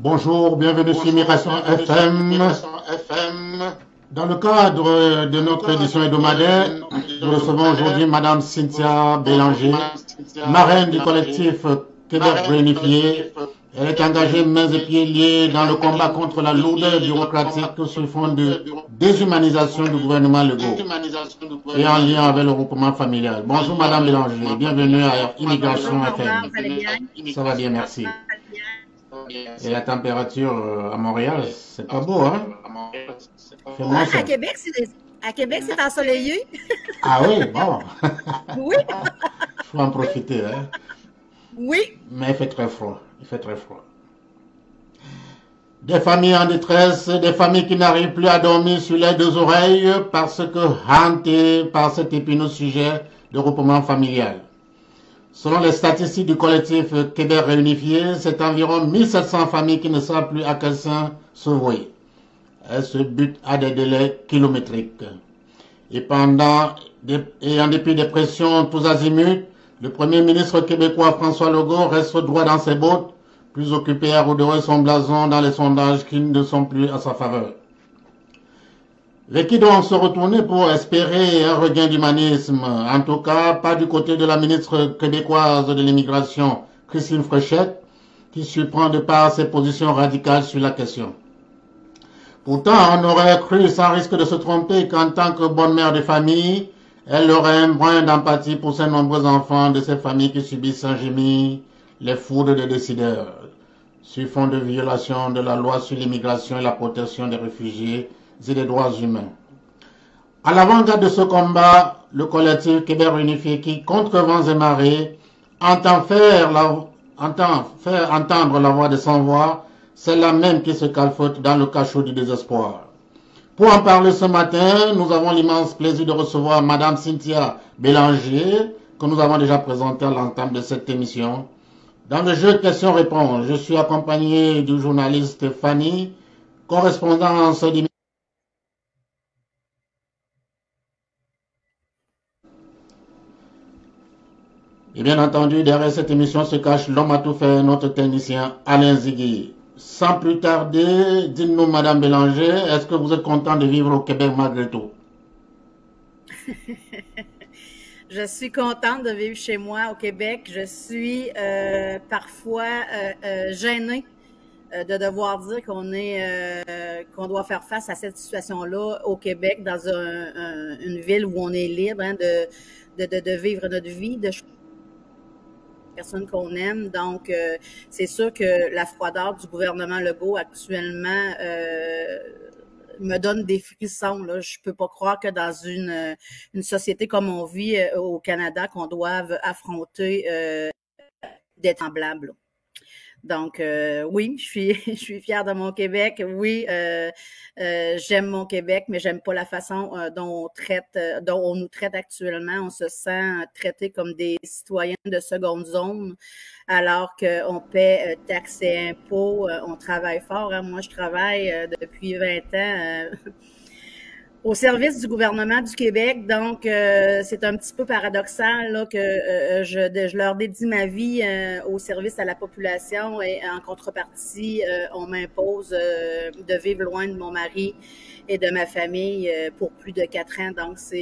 Bonjour, bienvenue sur Migration FM. Dans le cadre de notre édition hebdomadaire, nous recevons aujourd'hui Madame Cynthia Bélanger, marraine du collectif Québec Réunifié. Elle est engagée mains et pieds liés dans le combat contre la lourdeur bureaucratique sur fond de déshumanisation du gouvernement Legault et en lien avec le regroupement familial. Bonjour Madame Bélanger, bienvenue à Immigration FM. Ça va bien, merci. Et la température à Montréal, c'est pas beau, hein? À Québec, c'est ensoleillé. Ah oui, bon. Oui. Il faut en profiter, hein? Oui. Mais il fait très froid. Il fait très froid. Des familles en détresse, des familles qui n'arrivent plus à dormir sur les deux oreilles parce que hantées par cet épineux sujet de regroupement familial. Selon les statistiques du collectif Québec Réunifié, c'est environ 1700 familles qui ne savent plus à quel sein se vouer. Elles se butent à des délais kilométriques. Et en dépit des pressions tous azimuts, le Premier ministre québécois François Legault reste droit dans ses bottes, plus occupé à redorer son blason dans les sondages qui ne sont plus à sa faveur. Vers qui doit se retourner pour espérer un regain d'humanisme? En tout cas, pas du côté de la ministre québécoise de l'immigration, Christine Fréchette, qui surprend de par ses positions radicales sur la question. Pourtant, on aurait cru, sans risque de se tromper, qu'en tant que bonne mère de famille, elle aurait un brin d'empathie pour ces nombreux enfants de ces familles qui subissent sans gémir les foudres des décideurs, sur fond de violation de la loi sur l'immigration et la protection des réfugiés et des droits humains. À l'avant-garde de ce combat, le collectif Québec Réunifié, qui, contre vents et marées, entend faire entendre la voix des sans-voix, celle-là même qui se calfote dans le cachot du désespoir. Pour en parler ce matin, nous avons l'immense plaisir de recevoir Madame Cynthia Bélanger, que nous avons déjà présentée à l'entame de cette émission. Dans le jeu de questions-réponses, je suis accompagné du journaliste Fanny, correspondance d'émission. Et bien entendu, derrière cette émission se cache l'homme à tout faire, notre technicien Alain Zigui. Sans plus tarder, dites-nous, Madame Bélanger, est-ce que vous êtes content de vivre au Québec malgré tout? Je suis contente de vivre chez moi au Québec. Je suis parfois gênée de devoir dire qu'on doit faire face à cette situation-là au Québec, dans une ville où on est libre de vivre notre vie, de personnes qu'on aime. Donc, c'est sûr que la froideur du gouvernement Legault actuellement me donne des frissons. Là. Je peux pas croire que dans une société comme on vit au Canada, qu'on doive affronter des semblables. Là. Donc, oui, je suis fière de mon Québec. Oui, j'aime mon Québec, mais j'aime pas la façon dont on nous traite actuellement. On se sent traité comme des citoyens de seconde zone, alors qu'on paie taxes et impôts. On travaille fort. Hein. Moi, je travaille depuis 20 ans. Au service du gouvernement du Québec, donc c'est un petit peu paradoxal là, que je leur dédie ma vie au service à la population et en contrepartie, on m'impose de vivre loin de mon mari et de ma famille pour plus de 4 ans. Donc ça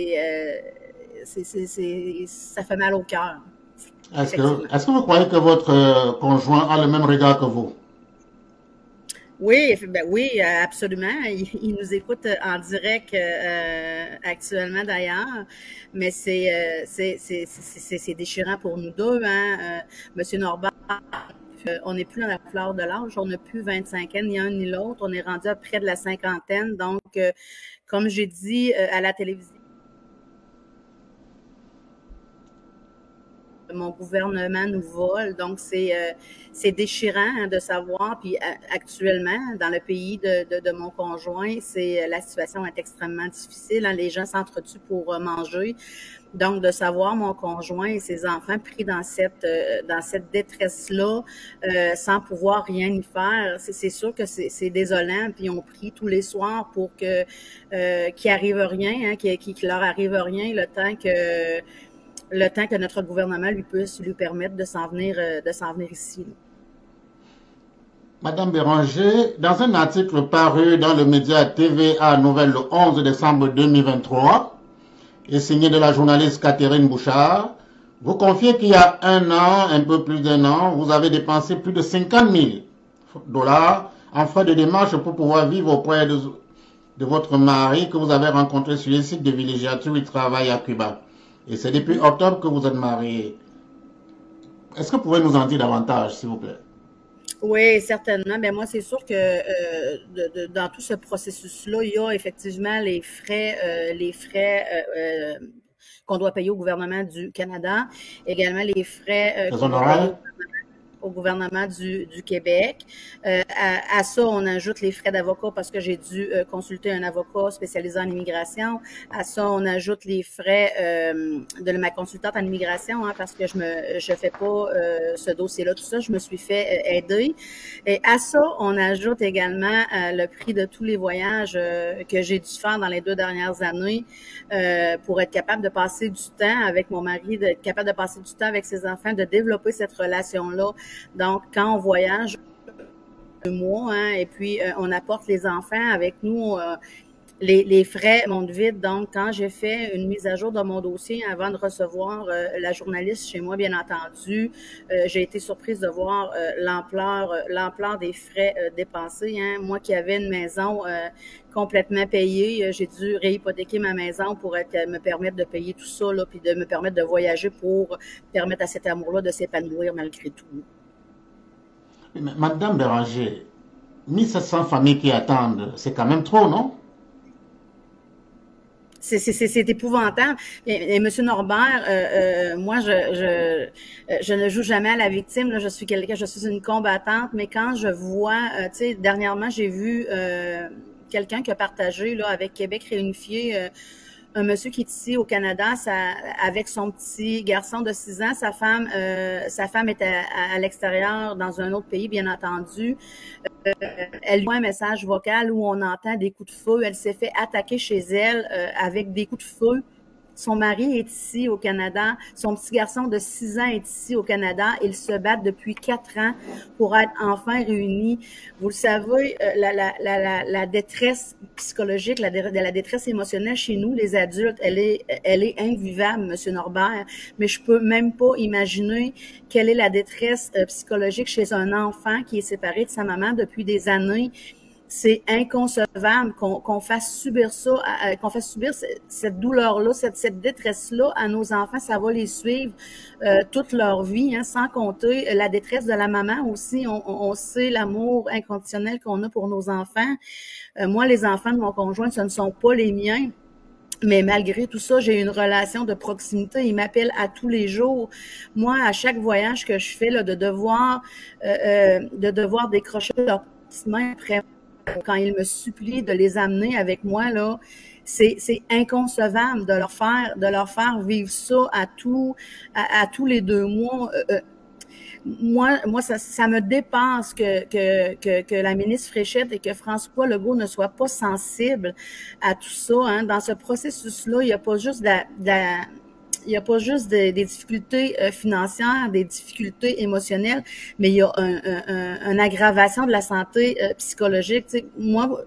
fait mal au cœur. Est-ce que vous croyez que votre conjoint a le même regard que vous? Oui, oui, absolument. Il nous écoute en direct actuellement d'ailleurs, mais c'est déchirant pour nous deux. Hein? Monsieur Norbert, on n'est plus dans la fleur de l'âge, on n'a plus 25 ans, ni un ni l'autre. On est rendu à près de la cinquantaine. Donc, comme j'ai dit à la télévision, mon gouvernement nous vole, donc c'est déchirant hein, de savoir. Puis actuellement, dans le pays de mon conjoint, la situation est extrêmement difficile. Hein, les gens s'entretuent pour manger. Donc, de savoir mon conjoint et ses enfants pris dans cette détresse-là, sans pouvoir rien y faire, c'est sûr que c'est désolant. Puis on prie tous les soirs pour qu'il arrive rien, hein, qu'il leur arrive rien, le temps que notre gouvernement lui puisse lui permettre de s'en venir ici. Madame Béranger, dans un article paru dans le média TVA Nouvelle le 11 décembre 2023 et signé de la journaliste Catherine Bouchard, vous confiez qu'il y a un an, un peu plus d'un an, vous avez dépensé plus de 50 000 dollars en frais de démarche pour pouvoir vivre auprès de votre mari que vous avez rencontré sur le site de villégiature où il travaille à Cuba. Et c'est depuis octobre que vous êtes mariés. Est-ce que vous pouvez nous en dire davantage, s'il vous plaît? Oui, certainement. Mais moi, c'est sûr que dans tout ce processus-là, il y a effectivement les frais qu'on doit payer au gouvernement du Canada, également les frais qu'on doit payer au gouvernement du Québec. À ça, on ajoute les frais d'avocat parce que j'ai dû consulter un avocat spécialisé en immigration. À ça, on ajoute les frais de ma consultante en immigration parce que je fais pas ce dossier-là, tout ça. Je me suis fait aider. Et à ça, on ajoute également le prix de tous les voyages que j'ai dû faire dans les 2 dernières années pour être capable de passer du temps avec mon mari, d'être capable de passer du temps avec ses enfants, de développer cette relation-là. Donc, quand on voyage 2 mois, et puis on apporte les enfants avec nous, les frais montent vite. Donc, quand j'ai fait une mise à jour de mon dossier avant de recevoir la journaliste chez moi, bien entendu, j'ai été surprise de voir l'ampleur des frais dépensés. Moi qui avais une maison complètement payée, j'ai dû réhypothéquer ma maison pour me permettre de payer tout ça, là, puis de me permettre de voyager pour permettre à cet amour-là de s'épanouir malgré tout. Madame Béranger, 1700 familles qui attendent, c'est quand même trop, non? C'est épouvantable. Et M. Norbert, moi, je ne joue jamais à la victime. Là, je suis une combattante, mais quand je vois, tu sais, dernièrement, j'ai vu quelqu'un qui a partagé là avec Québec réunifié. Un monsieur qui est ici au Canada, avec son petit garçon de 6 ans, sa femme est à l'extérieur dans un autre pays, bien entendu. Elle lui a un message vocal où on entend des coups de feu. Elle s'est fait attaquer chez elle avec des coups de feu. Son mari est ici au Canada. Son petit garçon de 6 ans est ici au Canada. Ils se battent depuis 4 ans pour être enfin réunis. Vous le savez, la détresse psychologique, la détresse émotionnelle chez nous, les adultes, elle est invivable, Monsieur Norbert. Mais je peux même pas imaginer quelle est la détresse psychologique chez un enfant qui est séparé de sa maman depuis des années. C'est inconcevable qu'on fasse subir ça, qu'on fasse subir cette douleur-là, cette détresse-là à nos enfants. Ça va les suivre toute leur vie, sans compter la détresse de la maman aussi. On sait l'amour inconditionnel qu'on a pour nos enfants. Moi, les enfants de mon conjoint, ce ne sont pas les miens. Mais malgré tout ça, j'ai une relation de proximité. Ils m'appellent à tous les jours. Moi, à chaque voyage que je fais, là, de devoir décrocher leurs petites mains après quand ils me supplient de les amener avec moi, là, c'est inconcevable de leur faire vivre ça à tous les 2 mois. Moi, ça me dépasse que la ministre Fréchette et que François Legault ne soient pas sensibles à tout ça. Dans ce processus-là, il n'y a pas juste il n'y a pas juste des difficultés financières, des difficultés émotionnelles, mais il y a une aggravation de la santé psychologique. Tu sais, moi,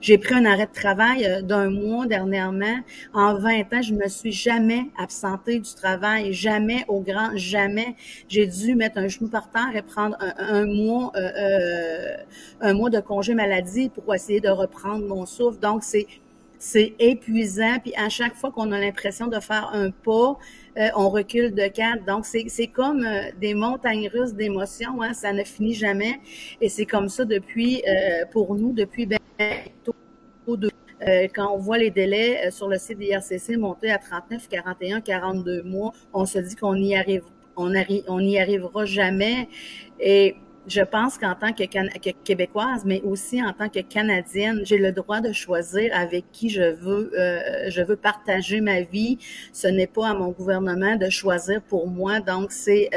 j'ai pris un arrêt de travail d'1 mois dernièrement. En 20 ans, je ne me suis jamais absentée du travail, jamais, au grand jamais. J'ai dû mettre un genou par terre et prendre un mois de congé maladie pour essayer de reprendre mon souffle. Donc, c'est épuisant, puis à chaque fois qu'on a l'impression de faire un pas, on recule de 4. Donc, c'est comme des montagnes russes d'émotions, ça ne finit jamais. Et c'est comme ça pour nous, depuis quand on voit les délais sur le site d'IRCC monter à 39, 41, 42 mois, on se dit qu'on n'y arrivera jamais. Et je pense qu'en tant que Québécoise, mais aussi en tant que Canadienne, j'ai le droit de choisir avec qui je veux partager ma vie. Ce n'est pas à mon gouvernement de choisir pour moi. Donc, c'est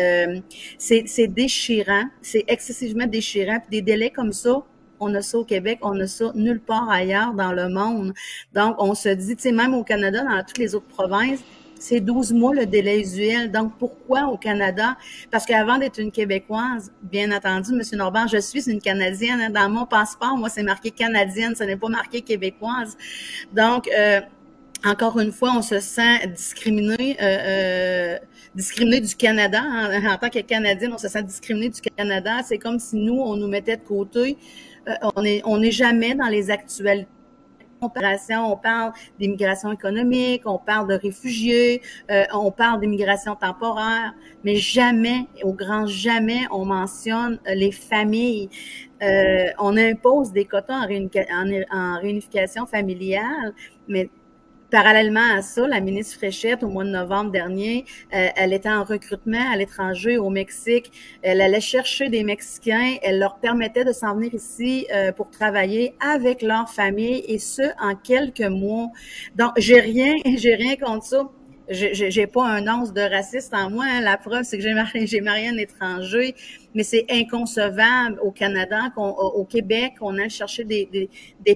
déchirant. C'est excessivement déchirant. Puis des délais comme ça, on a ça au Québec, on a ça nulle part ailleurs dans le monde. Donc, on se dit, tu sais, même au Canada, dans toutes les autres provinces, c'est 12 mois le délai usuel. Donc, pourquoi au Canada? Parce qu'avant d'être une Québécoise, bien entendu, M. Norbert, je suis une Canadienne. Hein. Dans mon passeport, moi, c'est marqué canadienne, ce n'est pas marqué québécoise. Donc, encore une fois, on se sent discriminé du Canada. En tant que Canadienne, on se sent discriminé du Canada. C'est comme si nous, on nous mettait de côté. On n'est jamais dans les actualités. On parle d'immigration économique, on parle de réfugiés, on parle d'immigration temporaire, mais jamais, au grand jamais, on mentionne les familles. On impose des quotas en réunification familiale, mais parallèlement à ça, la ministre Fréchette, au mois de novembre dernier, elle était en recrutement à l'étranger, au Mexique. Elle allait chercher des Mexicains. Elle leur permettait de s'en venir ici pour travailler avec leur famille, et ce, en quelques mois. Donc, j'ai rien contre ça. J'ai pas un once de raciste en moi. Hein. La preuve, c'est que j'ai marié un étranger, mais c'est inconcevable au Canada, au Québec, qu'on aille chercher des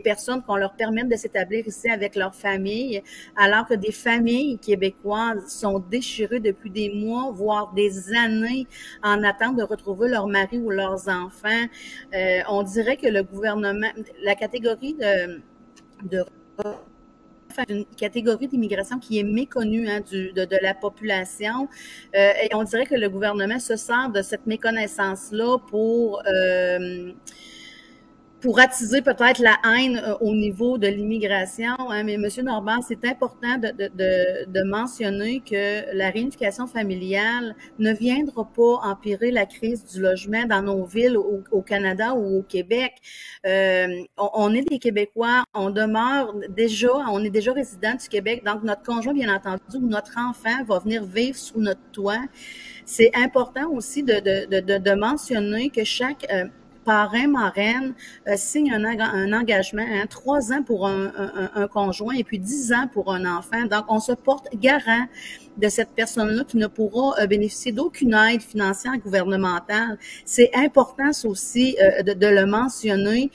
personnes, qu'on leur permette de s'établir ici avec leur famille, alors que des familles québécoises sont déchirées depuis des mois, voire des années, en attente de retrouver leur mari ou leurs enfants. On dirait que le gouvernement, la catégorie de une catégorie d'immigration qui est méconnue hein, de la population. Et on dirait que le gouvernement se sert de cette méconnaissance-là pour attiser peut-être la haine au niveau de l'immigration. Hein. Mais M. Norbert, c'est important de mentionner que la réunification familiale ne viendra pas empirer la crise du logement dans nos villes au Canada ou au Québec. On est des Québécois, on est déjà résidents du Québec, donc notre conjoint, bien entendu, ou notre enfant va venir vivre sous notre toit. C'est important aussi de mentionner que chaque parrain, marraine signe un engagement, hein, 3 ans pour un conjoint et puis 10 ans pour un enfant. Donc, on se porte garant de cette personne-là qui ne pourra bénéficier d'aucune aide financière gouvernementale. C'est important ça aussi de le mentionner.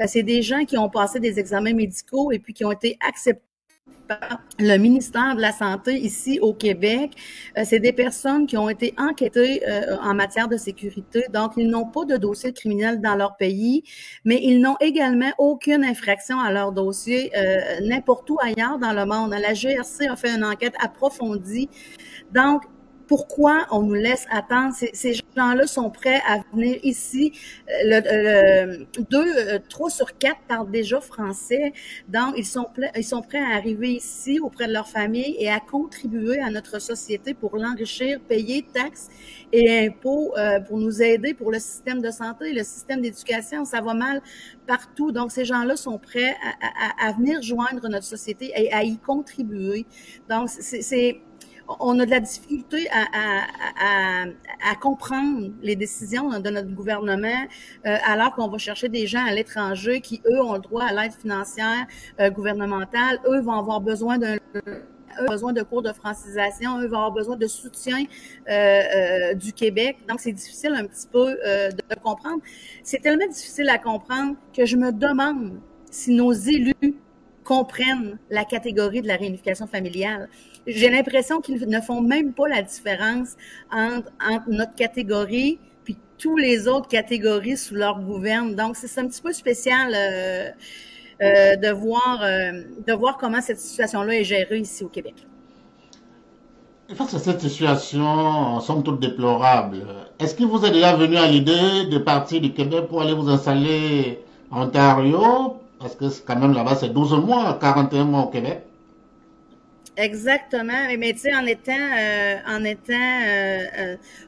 C'est des gens qui ont passé des examens médicaux et puis qui ont été acceptés par le ministère de la Santé ici au Québec. C'est des personnes qui ont été enquêtées en matière de sécurité. Donc, ils n'ont pas de dossier criminel dans leur pays, mais ils n'ont également aucune infraction à leur dossier n'importe où ailleurs dans le monde. La GRC a fait une enquête approfondie. Donc, pourquoi on nous laisse attendre? Ces gens-là sont prêts à venir ici. 3 sur 4 parlent déjà français. Donc, ils sont prêts à arriver ici auprès de leur famille et à contribuer à notre société pour l'enrichir, payer taxes et impôts pour nous aider pour le système de santé, le système d'éducation. Ça va mal partout. Donc, ces gens-là sont prêts à venir joindre notre société et à y contribuer. Donc, on a de la difficulté à comprendre les décisions de notre gouvernement alors qu'on va chercher des gens à l'étranger qui, eux, ont le droit à l'aide financière gouvernementale. Eux vont avoir besoin de cours de francisation, eux vont avoir besoin de soutien du Québec. Donc, c'est difficile un petit peu de comprendre. C'est tellement difficile à comprendre que je me demande si nos élus comprennent la catégorie de la réunification familiale. J'ai l'impression qu'ils ne font même pas la différence entre notre catégorie puis tous les autres catégories sous leur gouverne. Donc, c'est un petit peu spécial de voir comment cette situation-là est gérée ici au Québec. Face à cette situation, somme toute déplorable, est-ce qu'il vous est déjà venu à l'idée de partir du Québec pour aller vous installer en Ontario? Parce que quand même là-bas, c'est 12 mois, 41 mois au Québec. Exactement. Mais tu sais, en étant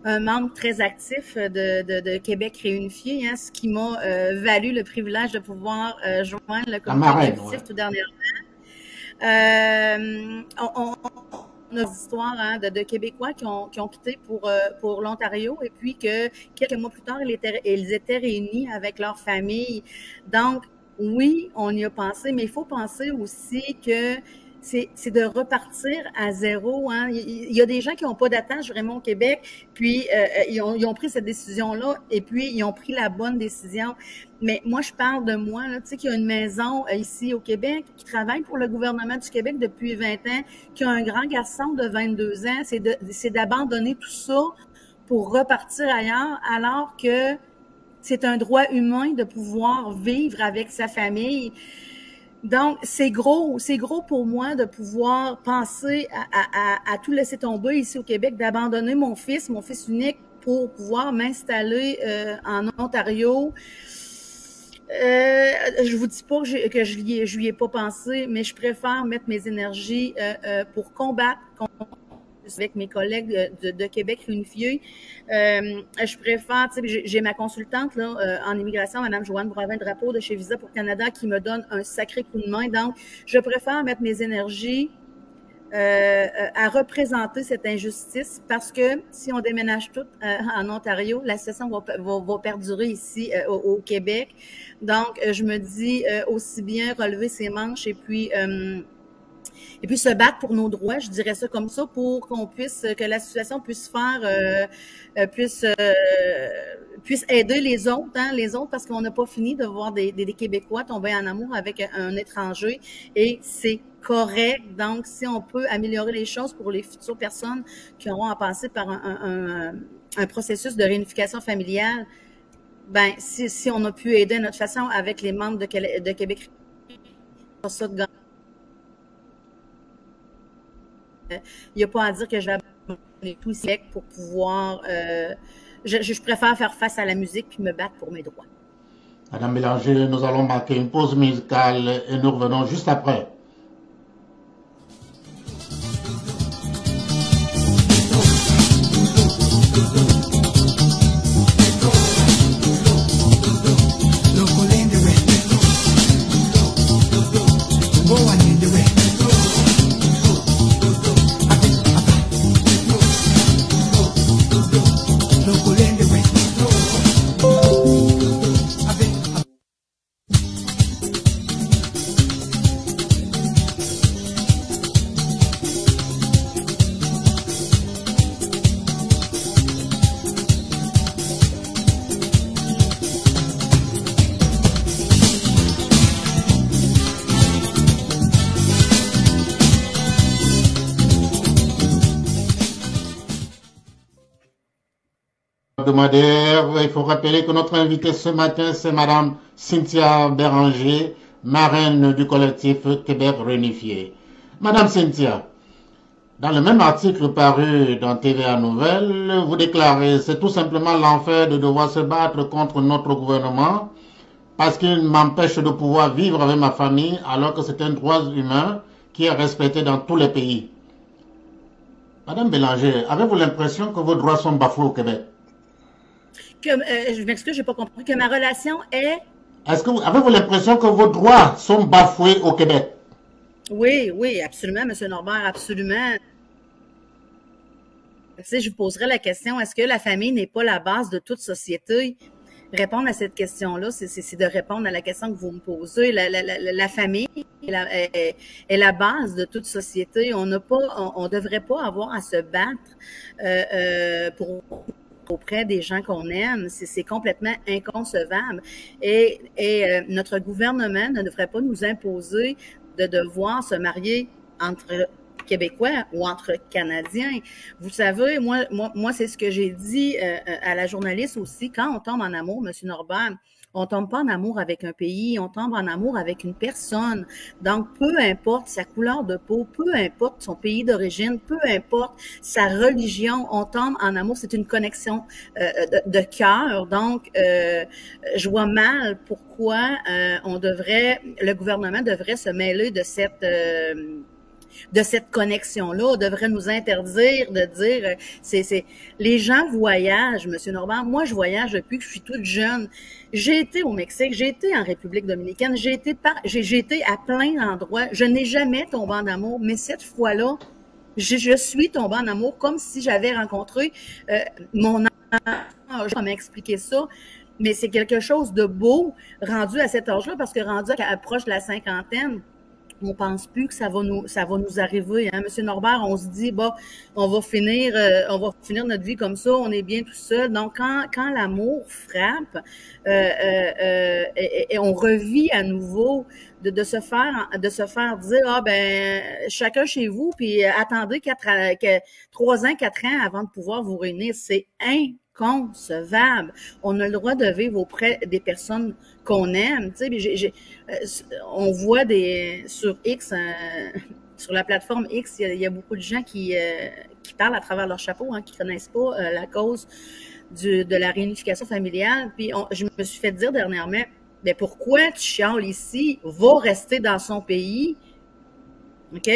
un membre très actif de Québec réunifié, hein, ce qui m'a valu le privilège de pouvoir joindre le comité exécutif tout dernièrement. On a des histoires hein, de Québécois qui ont quitté pour l'Ontario et puis que quelques mois plus tard, ils étaient réunis avec leur famille. Donc, oui, on y a pensé, mais il faut penser aussi que c'est de repartir à zéro. Hein. Il y a des gens qui n'ont pas d'attache vraiment au Québec, puis ils ont pris cette décision-là, et puis ils ont pris la bonne décision. Mais moi, je parle de moi, là, tu sais, qui a une maison ici au Québec, qui travaille pour le gouvernement du Québec depuis 20 ans, qui a un grand garçon de 22 ans. C'est d'abandonner tout ça pour repartir ailleurs, alors que c'est un droit humain de pouvoir vivre avec sa famille. Donc, c'est gros pour moi de pouvoir penser à tout laisser tomber ici au Québec, d'abandonner mon fils unique pour pouvoir m'installer en Ontario. Je vous dis pas que je lui ai pas pensé, mais je préfère mettre mes énergies pour combattre avec mes collègues de Québec réunifié. Je préfère, tu sais, j'ai ma consultante là, en immigration, Mme Joanne Bravin-Drapeau de chez Visa pour Canada, qui me donne un sacré coup de main. Donc, je préfère mettre mes énergies à représenter cette injustice, parce que si on déménage tout en Ontario, la situation va perdurer ici au Québec. Donc, je me dis aussi bien relever ses manches et puis se battre pour nos droits, je dirais ça comme ça, pour que la situation puisse puisse aider les autres, parce qu'on n'a pas fini de voir des Québécois tomber en amour avec un étranger, et c'est correct. Donc, si on peut améliorer les choses pour les futures personnes qui auront à passer par un processus de réunification familiale, ben, si on a pu aider à notre façon avec les membres de Québec, ça de gagner. Il n'y a pas à dire que je vais abandonner tout ici pour pouvoir... je préfère faire face à la musique puis me battre pour mes droits. Madame Bélanger, nous allons marquer une pause musicale et nous revenons juste après. Il faut rappeler que notre invitée ce matin, c'est Madame Cynthia Béranger, marraine du collectif Québec Réunifié. Madame Cynthia, dans le même article paru dans TVA Nouvelles, vous déclarez « C'est tout simplement l'enfer de devoir se battre contre notre gouvernement parce qu'il m'empêche de pouvoir vivre avec ma famille alors que c'est un droit humain qui est respecté dans tous les pays. » Madame Bélanger, avez-vous l'impression que vos droits sont bafoués au Québec? Je m'excuse, j'ai pas compris. Que ma relation est... Est-ce que avez-vous l'impression que vos droits sont bafoués au Québec? Oui, absolument, M. Norbert, absolument. Tu sais, je vous poserai la question, est-ce que la famille n'est pas la base de toute société? Répondre à cette question-là, c'est de répondre à la question que vous me posez. La famille est la base de toute société. On devrait pas avoir à se battre auprès des gens qu'on aime. C'est complètement inconcevable. Et notre gouvernement ne devrait pas nous imposer de devoir se marier entre Québécois ou entre Canadiens. Vous savez, moi c'est ce que j'ai dit à la journaliste aussi. Quand on tombe en amour, M. Norbert, on tombe pas en amour avec un pays, on tombe en amour avec une personne. Donc, peu importe sa couleur de peau, peu importe son pays d'origine, peu importe sa religion, on tombe en amour. C'est une connexion de cœur. Donc, je vois mal pourquoi le gouvernement devrait se mêler de cette connexion-là. On devrait nous interdire de dire, les gens voyagent, M. Norbert. Moi, je voyage depuis que je suis toute jeune. J'ai été au Mexique, j'ai été en République dominicaine, j'ai été à plein d'endroits. Je n'ai jamais tombé en amour, mais cette fois-là, je suis tombée en amour comme si j'avais rencontré mon âge. On m'a expliqué ça. Mais c'est quelque chose de beau rendu à cet âge-là, parce que rendu à proche de la cinquantaine, on pense plus que ça va nous arriver, hein. Monsieur Norbert, on se dit, bon, on va finir notre vie comme ça, on est bien tout seul. Donc, quand l'amour frappe, et on revit à nouveau de se faire dire, ah, ben, chacun chez vous, puis attendez 3 ans, 4 ans avant de pouvoir vous réunir. C'est inconcevable. On a le droit de vivre auprès des personnes qu'on aime. Tu sais, on voit sur X, sur la plateforme X, il y a beaucoup de gens qui parlent à travers leur chapeau, hein, qui connaissent pas la cause de la réunification familiale. Puis je me suis fait dire dernièrement, mais pourquoi tu chiales ici? Va rester dans son pays. OK?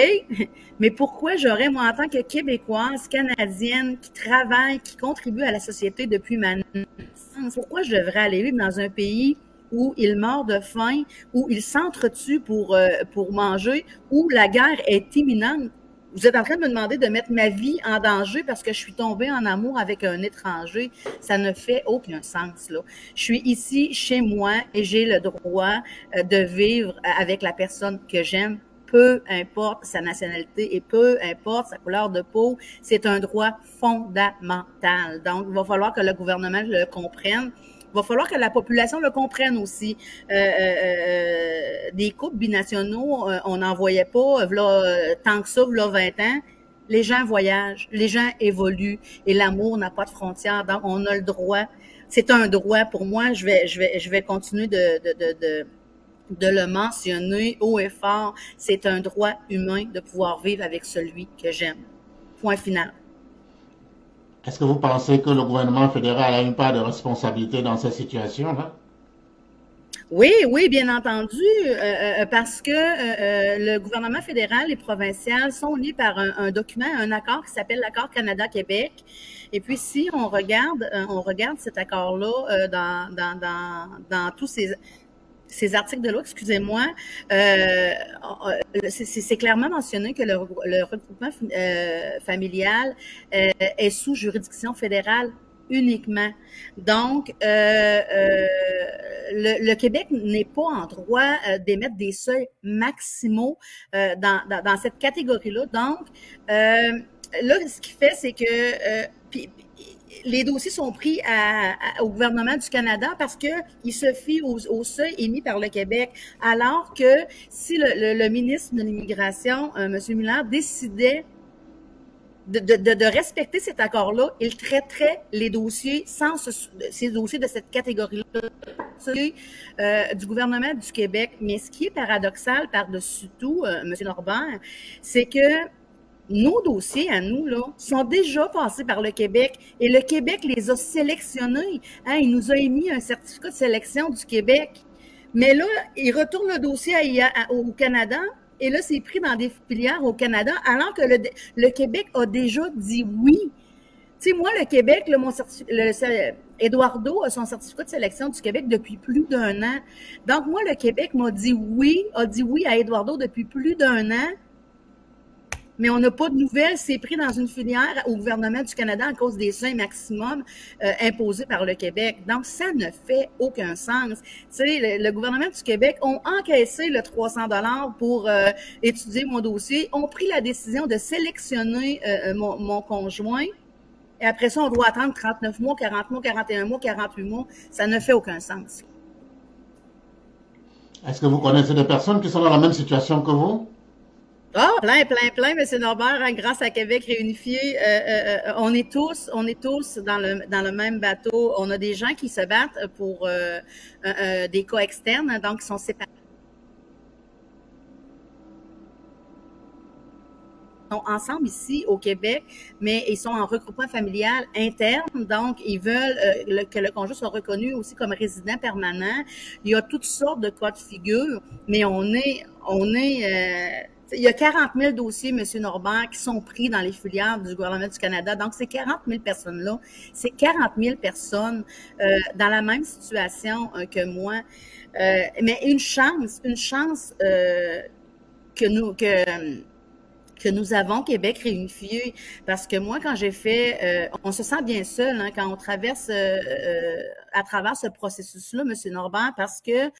Mais pourquoi j'aurais, moi, en tant que Québécoise, Canadienne, qui travaille, qui contribue à la société depuis ma naissance, pourquoi je devrais aller vivre dans un pays où ils meurent de faim, où ils s'entretuent pour manger, où la guerre est imminente? Vous êtes en train de me demander de mettre ma vie en danger parce que je suis tombée en amour avec un étranger. Ça ne fait aucun sens, là. Je suis ici, chez moi, et j'ai le droit de vivre avec la personne que j'aime, peu importe sa nationalité et peu importe sa couleur de peau. C'est un droit fondamental. Donc, il va falloir que le gouvernement le comprenne. Il va falloir que la population le comprenne aussi. Des couples binationaux, on n'en voyait pas tant que ça, là, 20 ans. Les gens voyagent, les gens évoluent et l'amour n'a pas de frontières. Donc, on a le droit. C'est un droit pour moi. Je vais continuer de le mentionner haut et fort. C'est un droit humain de pouvoir vivre avec celui que j'aime. Point final. Est-ce que vous pensez que le gouvernement fédéral a une part de responsabilité dans cette situation-là? Oui, bien entendu, parce que le gouvernement fédéral et provincial sont liés par un document, un accord qui s'appelle l'accord Canada-Québec. Et puis, si on regarde cet accord-là dans tous ces articles de loi, excusez-moi, c'est clairement mentionné que le regroupement familial est sous juridiction fédérale uniquement. Donc, le Québec n'est pas en droit d'émettre des seuils maximaux dans cette catégorie-là. Donc, là, ce qu'il fait, c'est que les dossiers sont pris au gouvernement du Canada parce que il se fie au seuil émis par le Québec, alors que si le ministre de l'Immigration, M. Miller, décidait de respecter cet accord-là, il traiterait les dossiers ces dossiers de cette catégorie-là du gouvernement du Québec. Mais ce qui est paradoxal par-dessus tout, M. Norbert, c'est que nos dossiers à nous, là, sont déjà passés par le Québec et le Québec les a sélectionnés. Hein, il nous a émis un certificat de sélection du Québec. Mais là, il retourne le dossier au Canada et là, c'est pris dans des filières au Canada alors que le Québec a déjà dit oui. Tu sais, moi, le Québec, là, Eduardo a son certificat de sélection du Québec depuis plus d'1 an. Donc, moi, le Québec a dit oui à Eduardo depuis plus d'1 an. Mais on n'a pas de nouvelles, c'est pris dans une filière au gouvernement du Canada à cause des seuils maximums imposés par le Québec. Donc, ça ne fait aucun sens. Tu sais, le gouvernement du Québec ont encaissé le 300 $ pour étudier mon dossier, ont pris la décision de sélectionner mon conjoint. Et après ça, on doit attendre 39 mois, 40 mois, 41 mois, 48 mois. Ça ne fait aucun sens. Est-ce que vous connaissez des personnes qui sont dans la même situation que vous? Ah, plein, M. Norbert, hein, grâce à Québec réunifié, on est tous dans le même bateau. On a des gens qui se battent pour des cas externes, hein, donc ils sont séparés. Ils sont ensemble ici au Québec, mais ils sont en regroupement familial interne, donc ils veulent que le conjoint soit reconnu aussi comme résident permanent. Il y a toutes sortes de cas de figure, mais il y a 40 000 dossiers, M. Norbert, qui sont pris dans les filières du gouvernement du Canada. Donc, ces 40 000 personnes-là, c'est 40 000 personnes dans la même situation que moi. Mais une chance que nous avons, Québec réunifié, parce que moi, quand j'ai fait, on se sent bien seul hein, quand on traverse à travers ce processus-là, M. Norbert, parce que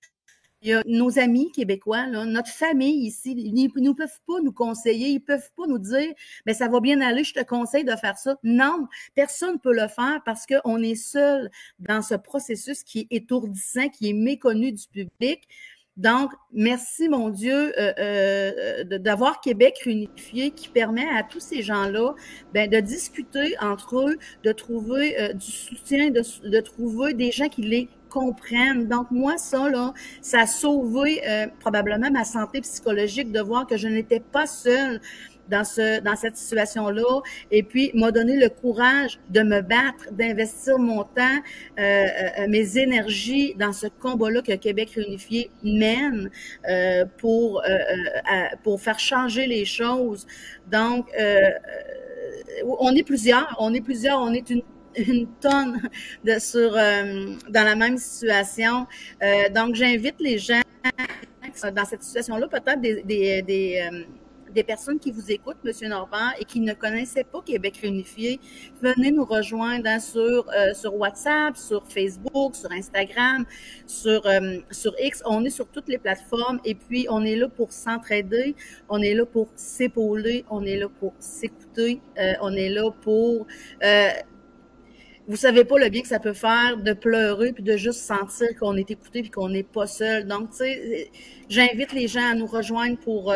il y a nos amis québécois, là, notre famille ici, ils ne peuvent pas nous conseiller, ils ne peuvent pas nous dire « ça va bien aller, je te conseille de faire ça ». Non, personne ne peut le faire parce qu'on est seul dans ce processus qui est étourdissant, qui est méconnu du public. Donc, merci, mon Dieu, d'avoir Québec réunifié qui permet à tous ces gens-là de discuter entre eux, de trouver du soutien, de trouver des gens qui les comprennent. Donc, moi, ça, là, ça a sauvé probablement ma santé psychologique de voir que je n'étais pas seule dans cette situation-là, et puis m'a donné le courage de me battre, d'investir mon temps, mes énergies dans ce combat-là que Québec réunifié mène pour faire changer les choses. Donc, on est plusieurs, on est une tonne dans la même situation. Donc, j'invite les gens dans cette situation-là, peut-être des personnes qui vous écoutent, M. Norbert, et qui ne connaissaient pas Québec réunifié, venez nous rejoindre sur WhatsApp, sur Facebook, sur Instagram, sur X. On est sur toutes les plateformes et puis on est là pour s'entraider, on est là pour s'épauler, on est là pour s'écouter, on est là pour... vous savez pas le bien que ça peut faire de pleurer puis de juste sentir qu'on est écouté puis qu'on n'est pas seul. Donc, tu sais, j'invite les gens à nous rejoindre pour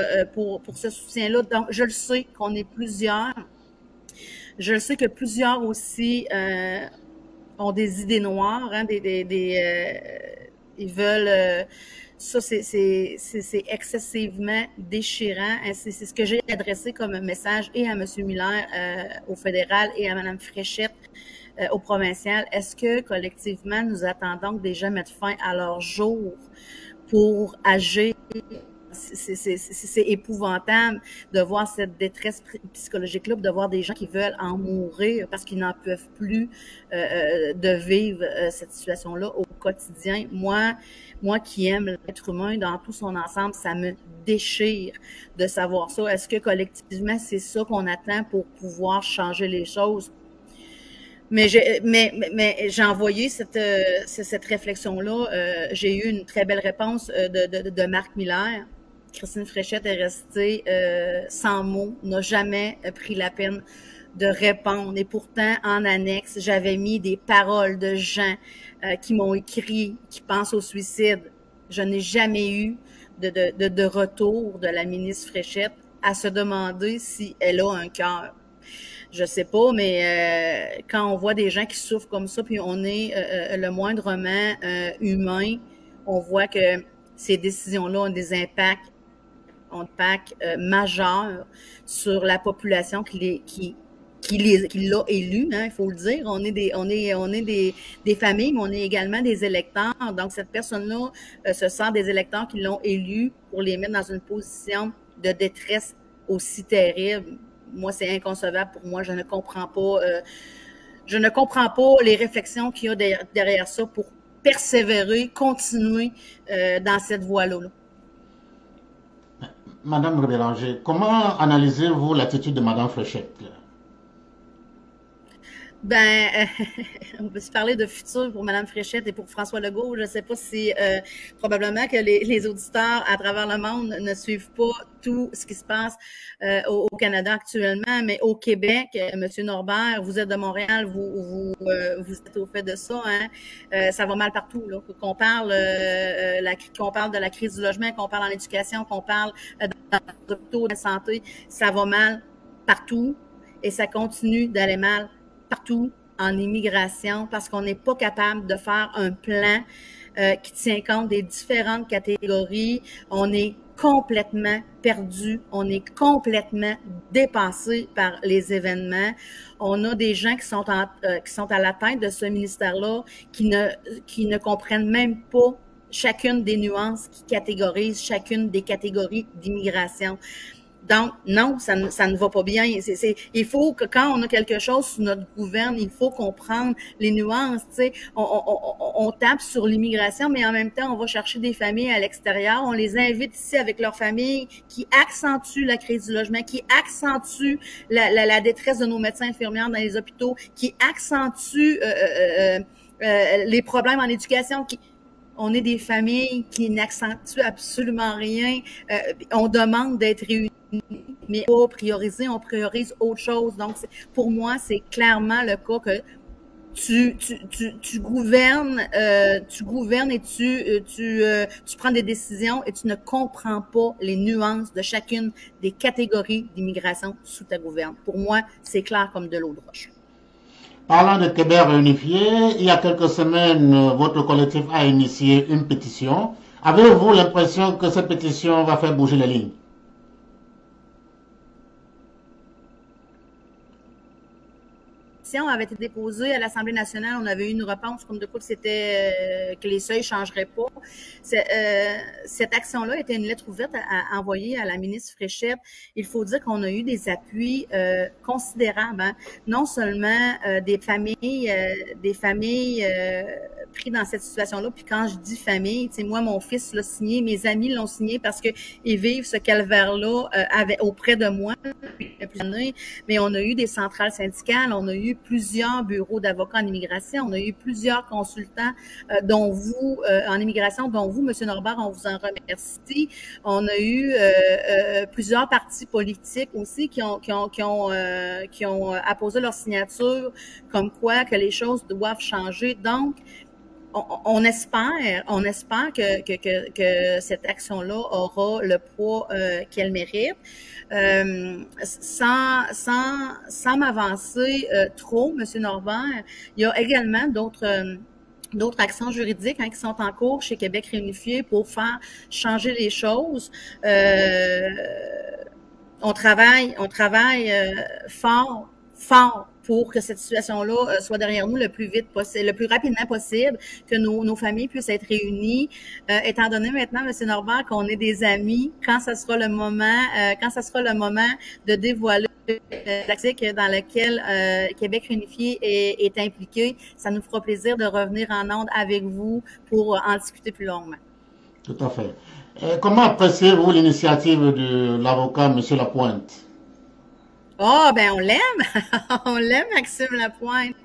ce soutien-là. Donc, je le sais qu'on est plusieurs. Je le sais que plusieurs aussi ont des idées noires, hein, ils veulent... ça, c'est excessivement déchirant. C'est ce que j'ai adressé comme message et à M. Miller au fédéral et à Mme Fréchette au provincial. Est-ce que, collectivement, nous attendons que des gens mettent fin à leur jour pour agir? C'est épouvantable de voir cette détresse psychologique-là, de voir des gens qui veulent en mourir parce qu'ils n'en peuvent plus de vivre cette situation-là au quotidien. Moi qui aime l'être humain dans tout son ensemble, ça me déchire de savoir ça. Est-ce que collectivement, c'est ça qu'on attend pour pouvoir changer les choses? Mais j'ai envoyé cette réflexion-là. J'ai eu une très belle réponse de Marc Miller. Christine Fréchette est restée sans mots, n'a jamais pris la peine de répondre. Et pourtant, en annexe, j'avais mis des paroles de gens qui m'ont écrit, qui pensent au suicide. Je n'ai jamais eu de retour de la ministre Fréchette à se demander si elle a un cœur. Je sais pas, mais quand on voit des gens qui souffrent comme ça, puis on est le moindrement humain, on voit que ces décisions-là ont des impacts majeurs sur la population qui l'a élu, hein, il faut le dire. On est des familles, mais on est également des électeurs. Donc, cette personne-là se sent des électeurs qui l'ont élu pour les mettre dans une position de détresse aussi terrible. Moi, c'est inconcevable pour moi. Je ne comprends pas les réflexions qu'il y a derrière ça pour persévérer, continuer dans cette voie-là. Madame Bélanger, comment analysez-vous l'attitude de Madame Fréchette? On peut se parler de futur pour Mme Fréchette et pour François Legault. Je ne sais pas si probablement que les auditeurs à travers le monde ne suivent pas tout ce qui se passe au Canada actuellement, mais au Québec, M. Norbert, vous êtes de Montréal, vous êtes au fait de ça, hein? Ça va mal partout, là. Qu'on parle de la crise du logement, qu'on parle en éducation, qu'on parle dans le taux de santé, ça va mal partout et ça continue d'aller mal partout en immigration parce qu'on n'est pas capable de faire un plan qui tient compte des différentes catégories. On est complètement perdu, on est complètement dépassé par les événements. On a des gens qui sont à la tête de ce ministère-là qui ne comprennent même pas chacune des nuances qui catégorisent chacune des catégories d'immigration. Donc, non, ça ne va pas bien. Il faut que quand on a quelque chose sous notre gouverne, il faut comprendre les nuances. Tu sais, on tape sur l'immigration, mais en même temps, on va chercher des familles à l'extérieur. On les invite ici avec leurs familles qui accentuent la crise du logement, qui accentuent la détresse de nos médecins infirmières dans les hôpitaux, qui accentuent les problèmes en éducation. on est des familles qui n'accentuent absolument rien. On demande d'être réunis, mais pas prioriser, on priorise autre chose. Donc, pour moi, c'est clairement le cas que tu gouvernes et tu prends des décisions et tu ne comprends pas les nuances de chacune des catégories d'immigration sous ta gouverne. Pour moi, c'est clair comme de l'eau de roche. Parlant de Québec réunifié, il y a quelques semaines, votre collectif a initié une pétition. Avez-vous l'impression que cette pétition va faire bouger les lignes? Avait été déposée à l'Assemblée nationale, on avait eu une réponse comme de quoi que c'était que les seuils ne changeraient pas. Cette action-là était une lettre ouverte à envoyer à la ministre Fréchette. Il faut dire qu'on a eu des appuis considérables, hein? Non seulement des familles pris dans cette situation-là. Puis quand je dis famille, tu sais, moi, mon fils l'a signé, mes amis l'ont signé parce que ils vivent ce calvaire-là auprès de moi depuis plusieurs années. Mais on a eu des centrales syndicales, on a eu plusieurs bureaux d'avocats en immigration, on a eu plusieurs consultants dont vous, en immigration, dont vous, M. Norbert, on vous en remercie. On a eu plusieurs partis politiques aussi qui ont apposé leur signature comme quoi que les choses doivent changer. Donc, on espère que cette action-là aura le poids qu'elle mérite. Sans m'avancer trop, M. Norbert, il y a également d'autres actions juridiques qui sont en cours chez Québec Réunifié pour faire changer les choses. On travaille fort pour que cette situation-là soit derrière nous le plus vite possible, le plus rapidement possible, que nos familles puissent être réunies. Étant donné maintenant, M. Norbert, qu'on est des amis, quand ça sera le moment de dévoiler l'article dans lequel Québec Réunifié est impliqué, ça nous fera plaisir de revenir en ondes avec vous pour en discuter plus longuement. Tout à fait. Comment appréciez-vous l'initiative de l'avocat M. Lapointe? Oh, ben on l'aime, on l'aime, Maxime Lapointe.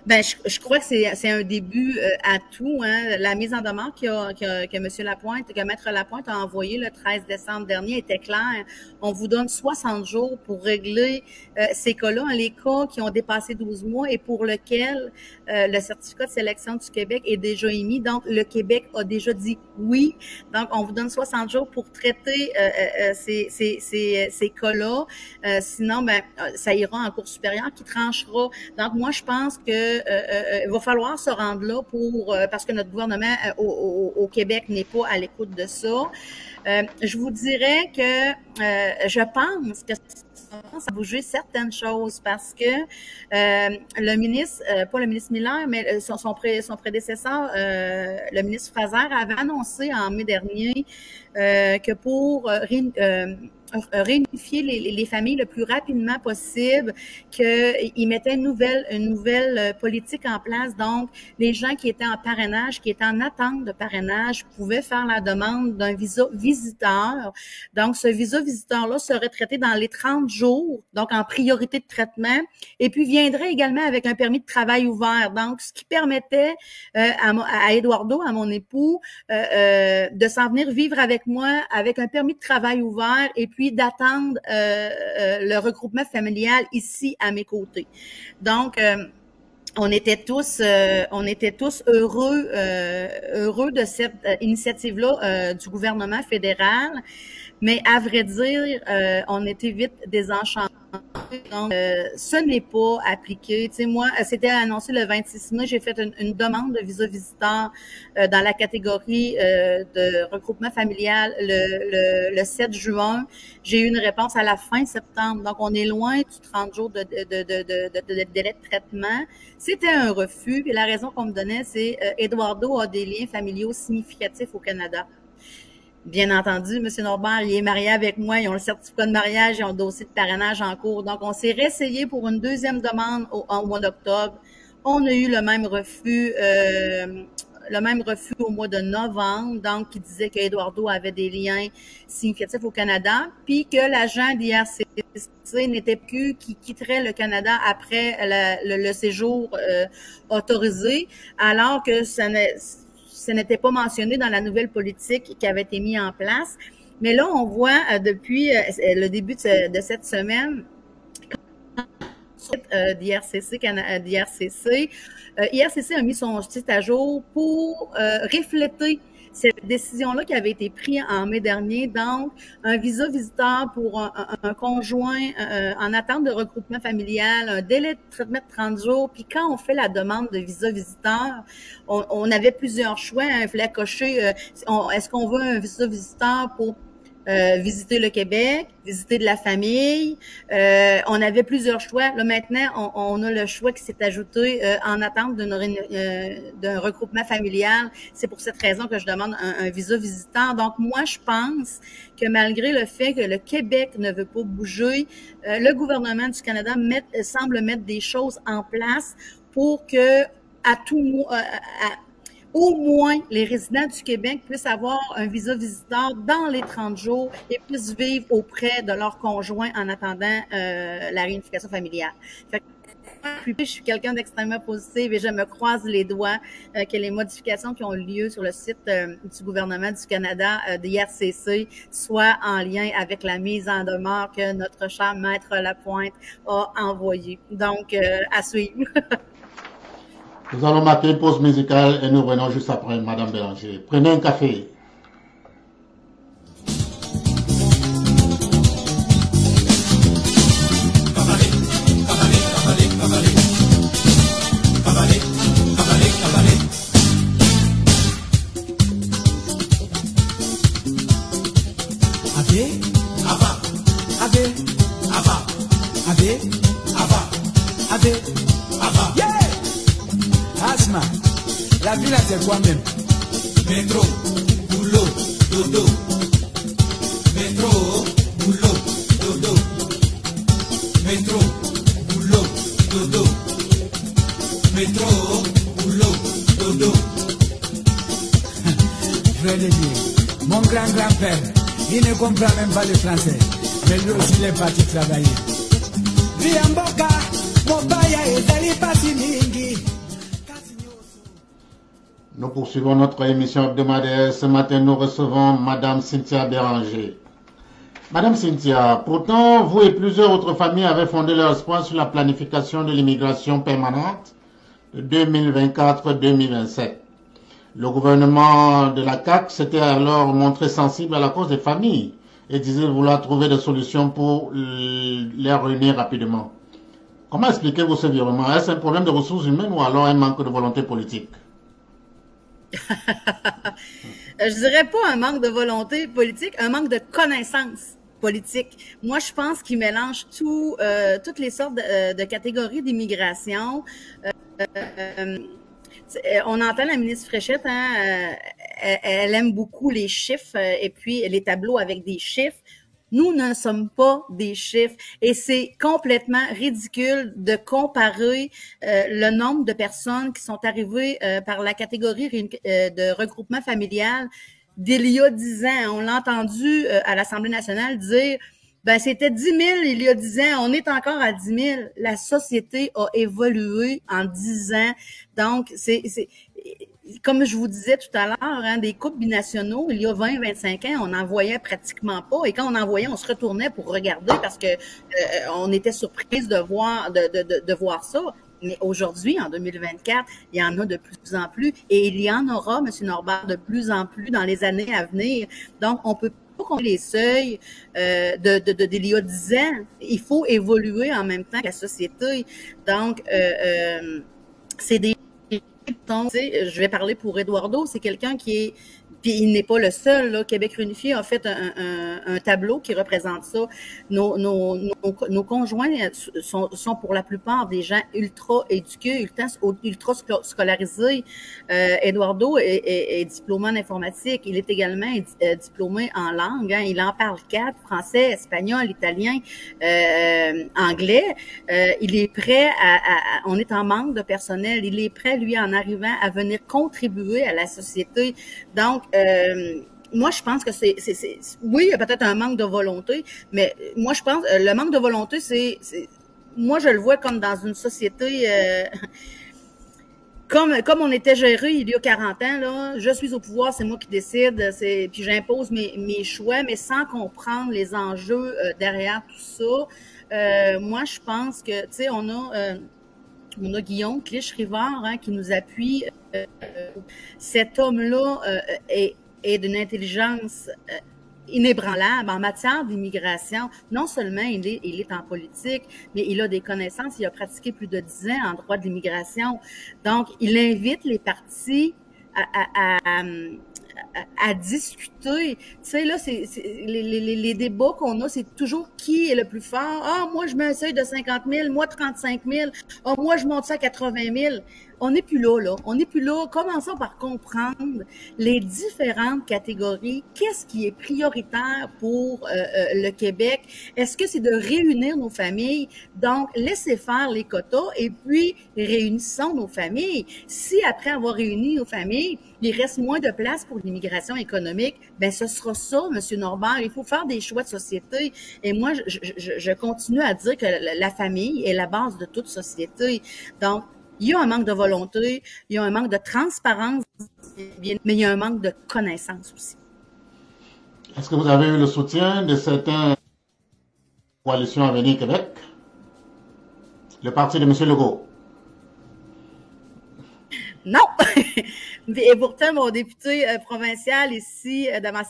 Ben, je crois que c'est un début à tout, hein. La mise en demeure que Monsieur Lapointe, que Maître Lapointe a envoyée le 13 décembre dernier était claire. On vous donne 60 jours pour régler ces cas-là, hein, les cas qui ont dépassé 12 mois et pour lequel le certificat de sélection du Québec est déjà émis. Donc, le Québec a déjà dit oui. Donc, on vous donne 60 jours pour traiter ces cas-là. Sinon, ben, ça ira en cour supérieure qui tranchera. Donc, moi, je pense que il va falloir se rendre là parce que notre gouvernement au Québec n'est pas à l'écoute de ça. Je vous dirais que je pense que ça va bouger certaines choses parce que le ministre, pas le ministre Miller, mais son prédécesseur, le ministre Fraser, avait annoncé en mai dernier que pour réunifier les familles le plus rapidement possible, qu'ils mettaient une nouvelle politique en place. Donc, les gens qui étaient en parrainage, qui étaient en attente de parrainage, pouvaient faire la demande d'un visa visiteur. Donc, ce visa visiteur-là serait traité dans les 30 jours, donc en priorité de traitement, et puis viendrait également avec un permis de travail ouvert. Donc, ce qui permettait à Eduardo, à mon époux, de s'en venir vivre avec moi avec un permis de travail ouvert et puis d'attendre le regroupement familial ici à mes côtés. Donc, on était tous heureux de cette initiative-là du gouvernement fédéral, mais à vrai dire, on était vite désenchantés. Donc, ce n'est pas appliqué. Tu sais, moi, c'était annoncé le 26 mai, j'ai fait une demande de visa visiteur dans la catégorie de regroupement familial le 7 juin. J'ai eu une réponse à la fin septembre. Donc, on est loin du 30 jours de délai de traitement. C'était un refus. Et la raison qu'on me donnait, c'est Eduardo a des liens familiaux significatifs au Canada. Bien entendu, M. Norbert, il est marié avec moi, ils ont le certificat de mariage, ils ont le dossier de parrainage en cours. Donc, on s'est réessayé pour une deuxième demande au mois d'octobre. On a eu le même refus le même refus au mois de novembre, donc qui disait qu'Eduardo avait des liens significatifs au Canada, puis que l'agent d'IRCC n'était plus qui quitterait le Canada après le séjour autorisé, alors que ça n'était pas mentionné dans la nouvelle politique qui avait été mise en place. Mais là, on voit depuis le début de cette semaine d'IRCC, IRCC a mis son site à jour pour refléter cette décision-là qui avait été prise en mai dernier. Donc, un visa visiteur pour un conjoint en attente de regroupement familial, un délai de traitement de 30 jours. Puis quand on fait la demande de visa visiteur, on avait plusieurs choix. Il fallait cocher, est-ce qu'on veut un visa visiteur pour visiter le Québec, visiter de la famille. On avait plusieurs choix. Là, maintenant, on a le choix qui s'est ajouté en attente d'un regroupement familial. C'est pour cette raison que je demande un visa visiteur. Donc, moi, je pense que malgré le fait que le Québec ne veut pas bouger, le gouvernement du Canada semble mettre des choses en place pour que au moins, les résidents du Québec puissent avoir un visa visiteur dans les 30 jours et puissent vivre auprès de leur conjoint en attendant la réunification familiale. Fait que, je suis quelqu'un d'extrêmement positif et je me croise les doigts que les modifications qui ont eu lieu sur le site du gouvernement du Canada, de l'IRCC, soient en lien avec la mise en demeure que notre cher maître Lapointe a envoyée. Donc, à suivre. Nous allons marquer une pause musicale et nous revenons juste après, Madame Bélanger. Prenez un café. Asma, la vie là c'est quoi même? Métro, boulot, dodo. Métro, boulot, dodo. Métro, boulot, dodo. Métro, boulot, dodo. Frère de Dieu, mon grand-grand-père, il ne comprend même pas le français, mais lui aussi il est parti travailler. Viamboka, mon baya et Dali Patimingi. Nous poursuivons notre émission hebdomadaire. Ce matin, nous recevons Madame Cynthia Béranger. Madame Cynthia, pourtant, vous et plusieurs autres familles avez fondé leur espoir sur la planification de l'immigration permanente de 2024-2027. Le gouvernement de la CAQ s'était alors montré sensible à la cause des familles et disait vouloir trouver des solutions pour les réunir rapidement. Comment expliquez-vous ce virement? Est-ce un problème de ressources humaines ou alors un manque de volonté politique? Je dirais pas un manque de volonté politique, un manque de connaissances politiques. Moi, je pense qu'ils mélangent toutes les sortes de catégories d'immigration. On entend la ministre Fréchette, hein, elle aime beaucoup les chiffres et puis les tableaux avec des chiffres. Nous ne sommes pas des chiffres et c'est complètement ridicule de comparer le nombre de personnes qui sont arrivées par la catégorie de regroupement familial d'il y a 10 ans. On l'a entendu à l'Assemblée nationale dire ben c'était 10 000 il y a 10 ans, on est encore à 10 000. La société a évolué en 10 ans. Donc, c'est comme je vous disais tout à l'heure, hein, des couples binationaux, il y a 20-25 ans, on n'en voyait pratiquement pas. Et quand on en voyait, on se retournait pour regarder parce que on était surprise de voir ça. Mais aujourd'hui, en 2024, il y en a de plus en plus. Et il y en aura, M. Norbert, de plus en plus dans les années à venir. Donc, on peut pas compter les seuils d'il y a 10 ans. Il faut évoluer en même temps que la société. Donc, c'est des... Je vais parler pour Eduardo, c'est quelqu'un qui est, puis il n'est pas le seul, là. Québec réunifié a fait un tableau qui représente ça. Nos conjoints sont pour la plupart des gens ultra éduqués, ultra scolarisés. Eduardo est diplômé en informatique. Il est également diplômé en langue. Hein. Il en parle 4, français, espagnol, italien, anglais. Il est prêt on est en manque de personnel. Il est prêt, lui, à en arriver arrivant à venir contribuer à la société. Donc, moi, je pense que oui, il y a peut-être un manque de volonté, mais moi, je pense le manque de volonté, moi, je le vois comme dans une société, comme on était géré il y a 40 ans, là, je suis au pouvoir, c'est moi qui décide, puis j'impose mes choix, mais sans comprendre les enjeux derrière tout ça. Moi, je pense que, tu sais, on a Guillaume Clich-Rivard, hein, qui nous appuie. Cet homme-là est d'une intelligence inébranlable en matière d'immigration. Non seulement il est en politique, mais il a des connaissances. Il a pratiqué plus de 10 ans en droit de l'immigration. Donc, il invite les partis à discuter. Tu sais, là, les débats qu'on a, c'est toujours qui est le plus fort. Ah, moi, je mets un seuil de 50 000, moi, 35 000. Ah, moi, je monte ça à 80 000. On n'est plus là, là. On n'est plus là. Commençons par comprendre les différentes catégories. Qu'est-ce qui est prioritaire pour le Québec? Est-ce que c'est de réunir nos familles? Donc, laissez faire les quotas et puis réunissons nos familles. Si après avoir réuni nos familles, il reste moins de place pour l'immigration économique, ben ce sera ça, M. Norbert. Il faut faire des choix de société. Et moi, je continue à dire que la famille est la base de toute société. Donc, il y a un manque de volonté, il y a un manque de transparence, mais il y a un manque de connaissance aussi. Est-ce que vous avez eu le soutien de certaines coalitions Avenir Québec? Le parti de M. Legault? Non! Et pourtant, mon député provincial ici,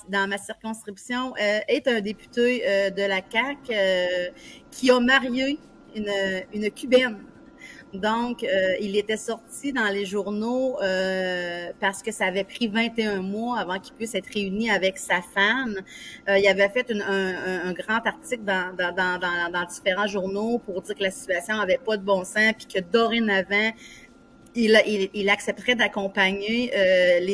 dans ma circonscription, est un député de la CAQ qui a marié une Cubaine. Donc, il était sorti dans les journaux parce que ça avait pris 21 mois avant qu'il puisse être réuni avec sa femme. Il avait fait un grand article dans différents journaux pour dire que la situation avait pas de bon sens puis que dorénavant, il accepterait d'accompagner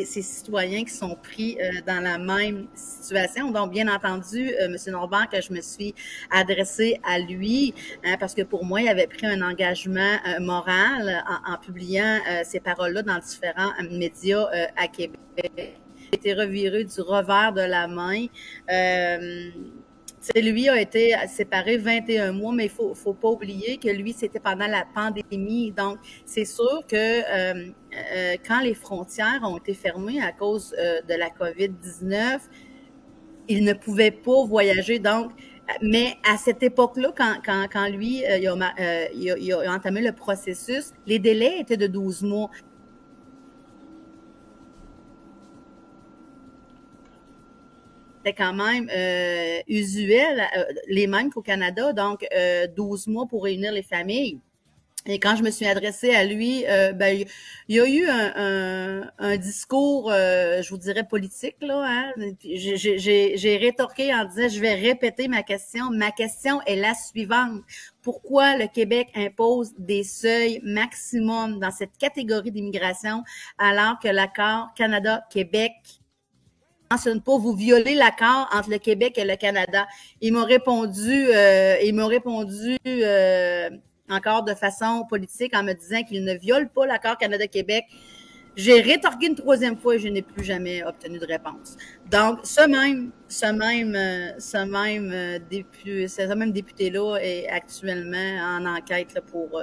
ces citoyens qui sont pris dans la même situation. Donc, bien entendu, M. Norbert, que je me suis adressée à lui, hein, parce que pour moi, il avait pris un engagement moral en publiant ces paroles-là dans différents médias à Québec. Il a été reviré du revers de la main. Lui a été séparé 21 mois, mais il faut pas oublier que lui, c'était pendant la pandémie. Donc, c'est sûr que quand les frontières ont été fermées à cause de la COVID-19, il ne pouvait pas voyager. Donc, mais à cette époque-là, quand lui, il a entamé le processus, les délais étaient de 12 mois. C'était quand même usuel, les mêmes qu'au Canada, donc 12 mois pour réunir les familles. Et quand je me suis adressée à lui, il y a eu un discours, je vous dirais, politique, là. Hein? J'ai rétorqué en disant, je vais répéter ma question. Ma question est la suivante. Pourquoi le Québec impose des seuils maximum dans cette catégorie d'immigration alors que l'accord Canada-Québec mentionne pas, vous violez l'accord entre le Québec et le Canada? Il m'a répondu encore de façon politique en me disant qu'il ne viole pas l'accord Canada-Québec. J'ai rétorqué une troisième fois et je n'ai plus jamais obtenu de réponse. Donc, ce même député-là est actuellement en enquête là, pour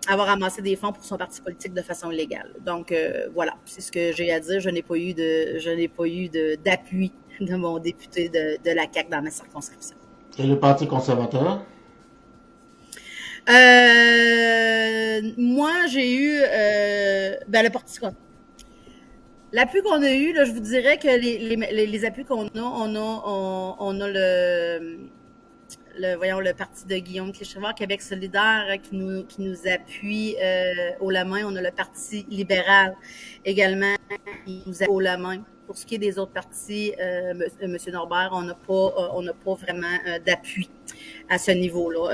avoir amassé des fonds pour son parti politique de façon illégale. Donc, voilà, c'est ce que j'ai à dire. Je n'ai pas eu d'appui de mon député de la CAQ dans ma circonscription. Et le Parti conservateur? Moi, j'ai eu le Parti conservateur. L'appui qu'on a eu, là, je vous dirais que les appuis qu'on a, on a le parti de Guillaume Clich-Rivard, Québec solidaire, qui nous appuie haut la main. On a le Parti libéral également qui nous appuie haut la main. Pour ce qui est des autres partis, M. Norbert, on n'a pas vraiment d'appui à ce niveau-là.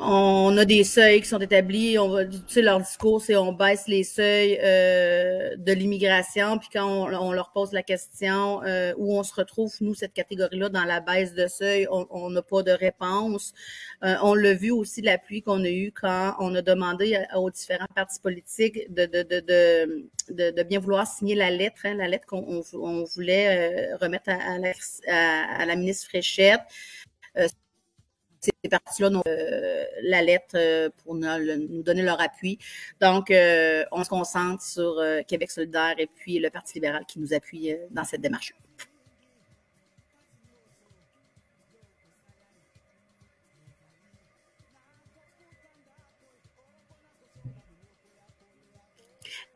On a des seuils qui sont établis. On va, tu sais, leur discours, c'est on baisse les seuils de l'immigration. Puis quand on leur pose la question où on se retrouve, nous, cette catégorie-là, dans la baisse de seuil, on n'a pas de réponse. On l'a vu aussi, l'appui qu'on a eu quand on a demandé aux différents partis politiques de bien vouloir signer la lettre, hein, la lettre qu'on voulait remettre à la ministre Fréchette. Ces partis-là ont la lettre pour nous donner leur appui. Donc, on se concentre sur Québec solidaire et puis le Parti libéral qui nous appuie dans cette démarche.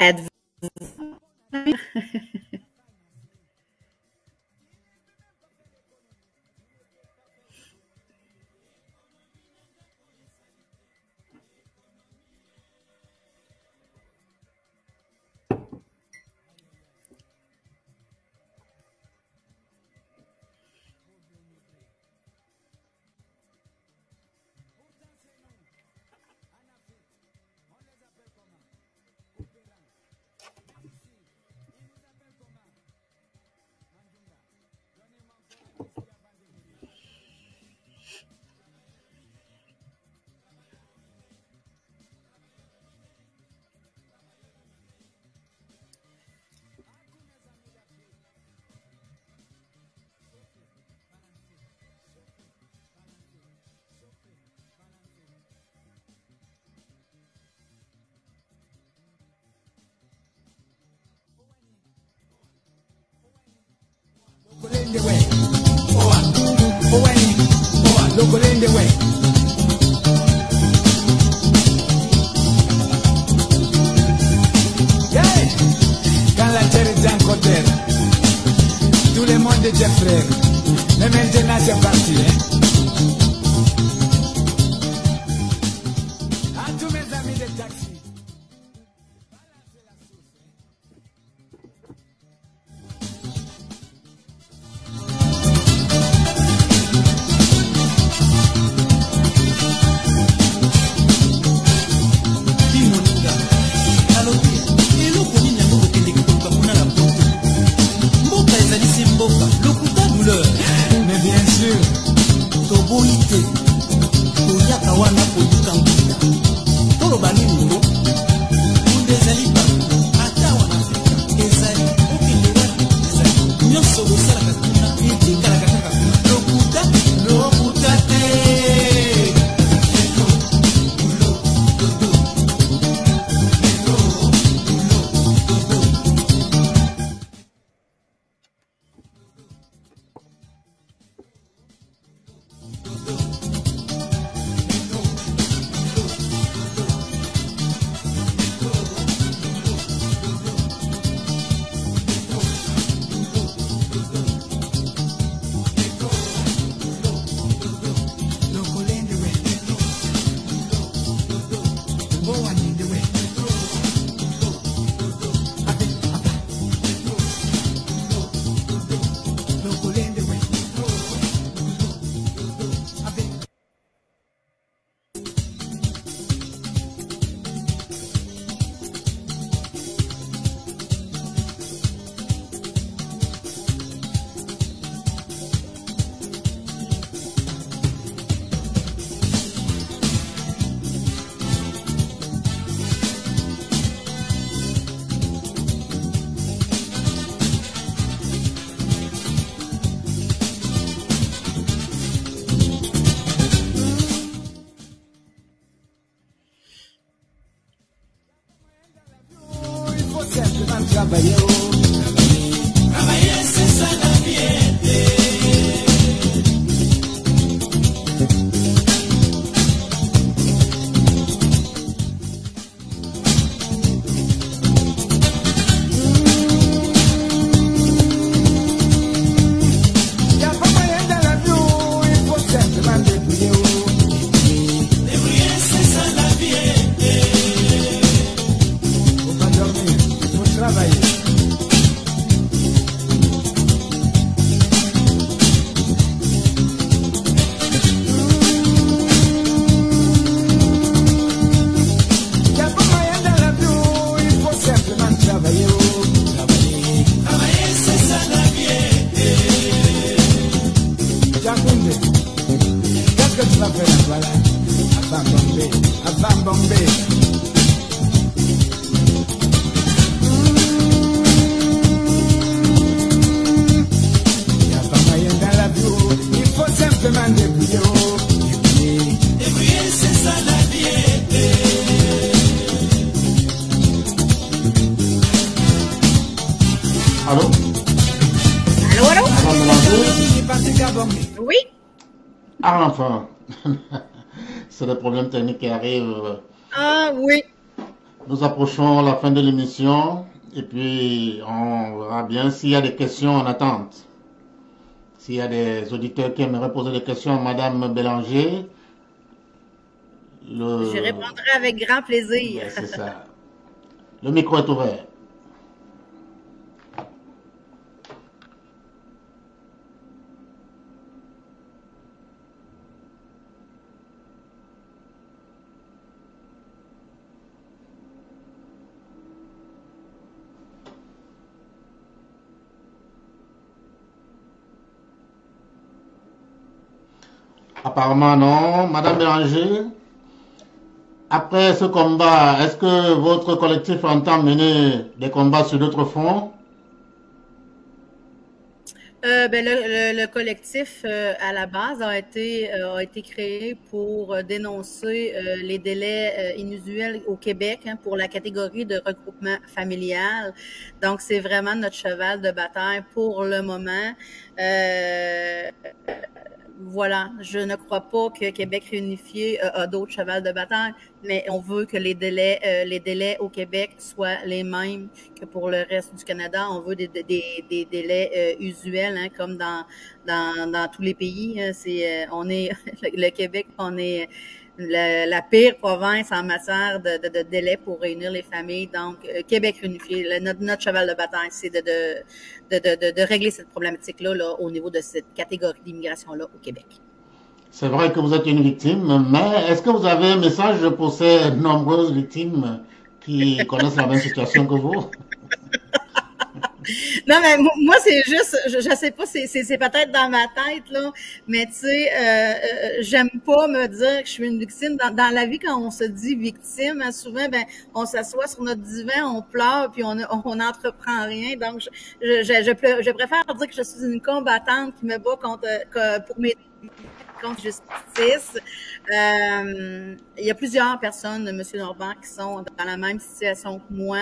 Êtes-vous... Quand la terre est encore terre, tout le monde était frère. Mais maintenant c'est parti. À tous mes amis de taxi. Mais bien sûr, Toboïté, Toyaka wana Koyuka Nkunda, Tolobani Mundo, Mundezali Bantu, Ata wana Afrika, Ezali, Okinde wana, Ezali, Nyonso Losala Kakuna, Ete Kalakaka, Lokuta, Lokuta te. Travailler, c'est ça la piété. Y a pas moyen dans la vie, il faut simplement débrouiller. Débrouiller, c'est ça la piété. Faut pas dormir, faut travailler. Avant Bombay. Il n'y a pas moyen dans la vie, il faut simplement débrouiller. Débrouiller, c'est ça la vie. Allô? Allô, allô? Oui? Ah, enfin. C'est des problèmes techniques qui arrivent. Ah, oui. Nous approchons la fin de l'émission et puis on verra bien s'il y a des questions en attente. S'il y a des auditeurs qui aimeraient poser des questions à Madame Bélanger, Je répondrai avec grand plaisir. C'est ça. Le micro est ouvert. Apparemment non. Madame Bélanger, après ce combat, est-ce que votre collectif entend mener des combats sur d'autres fronts? Le collectif à la base a été créé pour dénoncer les délais inusuels au Québec pour la catégorie de regroupement familial. Donc, c'est vraiment notre cheval de bataille pour le moment. Voilà, je ne crois pas que Québec réunifié a d'autres chevals de bataille, mais on veut que les délais au Québec soient les mêmes que pour le reste du Canada. On veut des délais usuels, hein, comme dans tous les pays. Hein. On est le Québec, on est la pire province en matière de délai pour réunir les familles. Donc, Québec réunifié, notre cheval de bataille, c'est de régler cette problématique-là là, au niveau de cette catégorie d'immigration-là au Québec. C'est vrai que vous êtes une victime, mais est-ce que vous avez un message pour ces nombreuses victimes qui connaissent la même situation que vous? Non, mais moi, c'est juste, je sais pas, c'est peut-être dans ma tête, là, mais tu sais, j'aime pas me dire que je suis une victime. Dans la vie, quand on se dit victime, hein, souvent, on s'assoit sur notre divan, on pleure, puis on n'entreprend rien. Donc, je préfère dire que je suis une combattante qui me bat pour mes contre justice. Il y a plusieurs personnes, M. Norbert, qui sont dans la même situation que moi.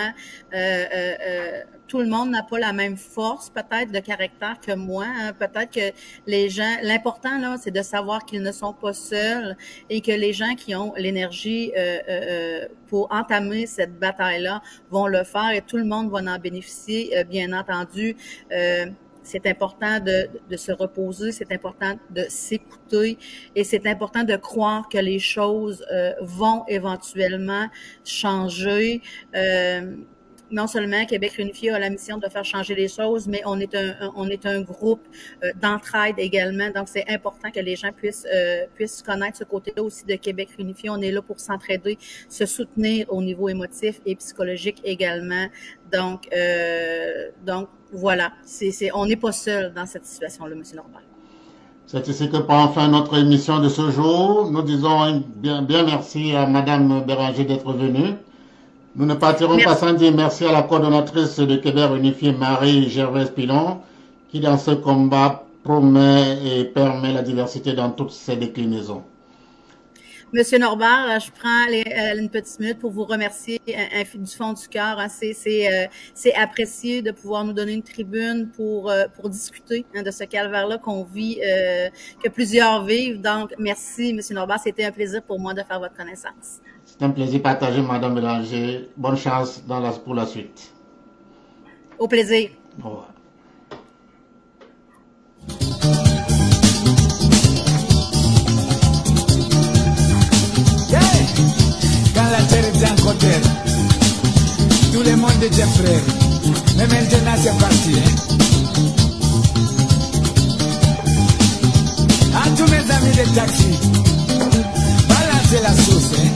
Tout le monde n'a pas la même force, peut-être, de caractère que moi. Hein. Peut-être que les gens... L'important, là, c'est de savoir qu'ils ne sont pas seuls et que les gens qui ont l'énergie pour entamer cette bataille-là vont le faire et tout le monde va en bénéficier, bien entendu. C'est important de se reposer, c'est important de s'écouter et c'est important de croire que les choses vont éventuellement changer. Non seulement Québec réunifié a la mission de faire changer les choses, mais on est un groupe d'entraide également. Donc, c'est important que les gens puissent connaître ce côté-là aussi de Québec réunifié. On est là pour s'entraider, se soutenir au niveau émotif et psychologique également. Donc voilà, on n'est pas seul dans cette situation-là, M. Norbert. C'est ici que prend fin notre émission de ce jour. Nous disons bien merci à Mme Bélanger d'être venue. Nous ne partirons pas sans dire merci à la coordonnatrice de Québec Réunifié, Marie-Gervaise Pilon, qui dans ce combat promet et permet la diversité dans toutes ses déclinaisons. Monsieur Norbert, je prends une petite minute pour vous remercier du fond du cœur. Hein. C'est apprécié de pouvoir nous donner une tribune pour discuter de ce calvaire-là qu'on vit, que plusieurs vivent. Donc, merci, Monsieur Norbert. C'était un plaisir pour moi de faire votre connaissance. C'est un plaisir partagé, Madame Bélanger. Bonne chance pour la suite. Au plaisir. Au revoir. Quand la terre est en côté, tout le monde est des frères. Mais maintenant c'est parti. À tous mes amis de taxi, balancez la sauce.